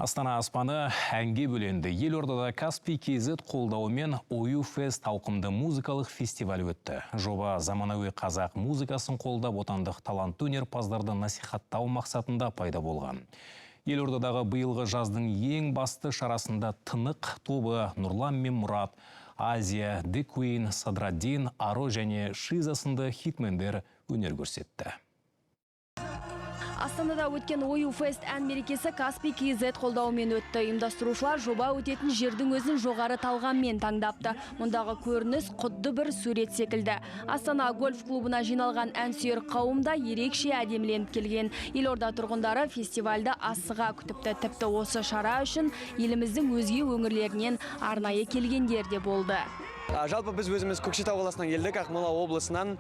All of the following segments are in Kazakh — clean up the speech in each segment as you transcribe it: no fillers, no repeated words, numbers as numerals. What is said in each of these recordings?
Астана аспаны әнге бөленді. Елордада Каспий KZ қолдауымен Ою Фест ауқымды музыкалық фестиваль өтті. Жоба заманауи қазақ музыкасын қолдап отандық талантты өнерпаздарды насихаттау мақсатында пайда болған. Елордадағы биылғы жаздың ең басты шарасында Тынық тобы Нұрлан мен Мұрат, Азия, The Queen, Садраддин, Аро және Шиза сынды хитмендер өнер көрсетті. Астанада өткен Ою Фест ән мерекесі Каспий KZ қолдауымен өтті. Ұйымдастырушылар жоба өтетін жердің өзін жоғары талғаммен таңдапты. Мұндағы көрініс құдды бір сурет секілді. Астана гольф клубына жиналған ән сүйер қауымда ерекше әдеміленіп келген. Елорда тұрғындары фестивальді асыға күтіпті. Тіпті осы шара үшін еліміздің өзге өңірлерінен арнайы келгендер де болды. Жалпы біз өзіміз Көкшетау қаласынан келдік, Ақмола облысынан.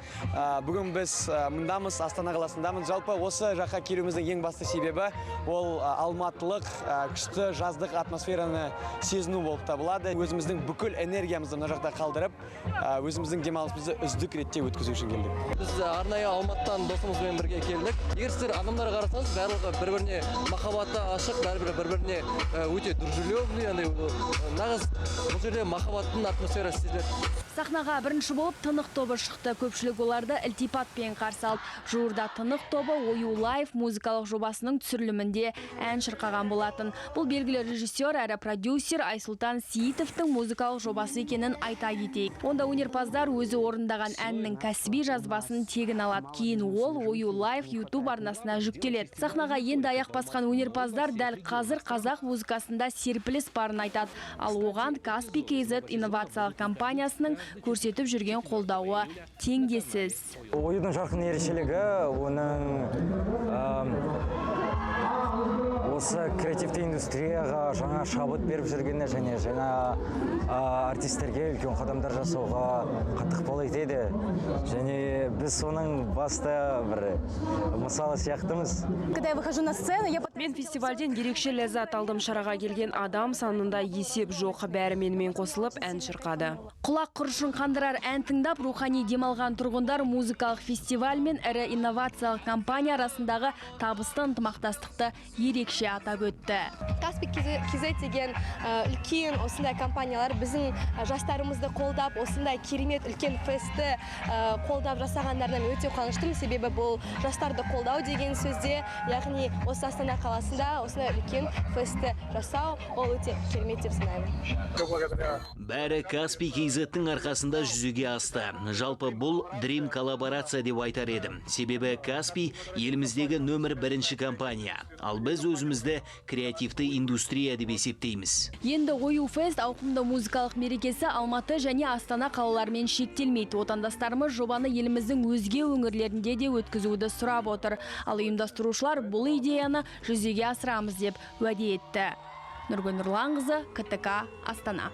Бүгін біз мұндамыз, Астана қаласындамыз. Жалпы осы жаққа келуіміздің ең басты себебі ол алматылық күшті жаздық атмосфераны сезіну болып табылады. Өзіміздің бүкіл энергиямызды мына жақта қалдырып, өзіміздің демалысымызды үздік ретте өткізу үшін келдік. Біз арнайы Алматыдан досымызбен бірге келдік. Егер сіздер адамдарға қарасаңыз, барлығы бір-біріне махаббаты ашық, бір-біріне өте дружелюбный, нағыз бұл жерде махаббаттың атмосферасы сезіледі. Сахнаға бірінші болып Тынық тобы шықты. Көпшілік оларды ілтипатпен қарсы алды. Жуырда Тынық тобы Ою Лайф музыкалық жобасының түсірілімінде ән шырқаған болатын. Бұл белгілі режиссер әрі продюсер Айсұлтан Сейітовтың музыкалық жобасы екенін айта кетейік. Онда өнерпаздар өзі орындаған әннің кәсіби жазбасын тегін алады. Кейін ол Ою Лайф YouTube арнасына жүктеледі. Сахнаға енді аяқ басқан өнерпаздар дәл қазір қазақ музыкасында серпіліс барын айтады. Ал оған Каспий KZ инновациялық компаниясының көрсетіп жүрген қолдауы теңдессіз. Оюдың жарқын ерекшелігі оның осы креативті индустрияға жаңа шабыт беріп жүргені және жаңа артистерге үлкен қадамдар жасауға қатты ықпал етеді. Және біз соның басты бір мысалы сияқтымыз. Мен фестивальден ерекше ләззат алдым. Шараға келген адам санында есеп жоқ, бәрі менімен қосылып ән шырқады. Құлақ құрышын қандырар ән тыңдап, рухани демалған тұрғындар музыкалық фестиваль мен ірі инновациялық компания арасындағы табысты ынтымақтастықты ерекше атап өтті. Каспий KZ деген үлкен осындай компаниялар біздің жастарымызды қолдап, осындай керемет үлкен фесті қолдап жасағандарынан өте қуаныштымын. Себебі бұл жастарды қолдау деген сөзде, яғни осы Астана қаласында осындай үлкен фесті жасау, ол өте керемет деп санаймын. Бәрі Каспий KZ-тің арқасында жүзеге асты. Жалпы бұл Dream коллаборация деп айтар едім. Себебі Каспий еліміздегі нөмір бірінші компания. Ал біз өзімізді креативті индустрия деп есептейміз. Енді Ою Фест ауқымды музыкалық мерекесі Алматы және Астана қалаларымен шектелмейді. Отандастарымыз жобаны еліміздің өзге өңірлерінде де өткізуді сұрап отыр. Ал ұйымдастырушылар бұл идеяны жүзеге асырамыз деп уәде етті. Нұргүл Нұрланқызы, КТК, Астана.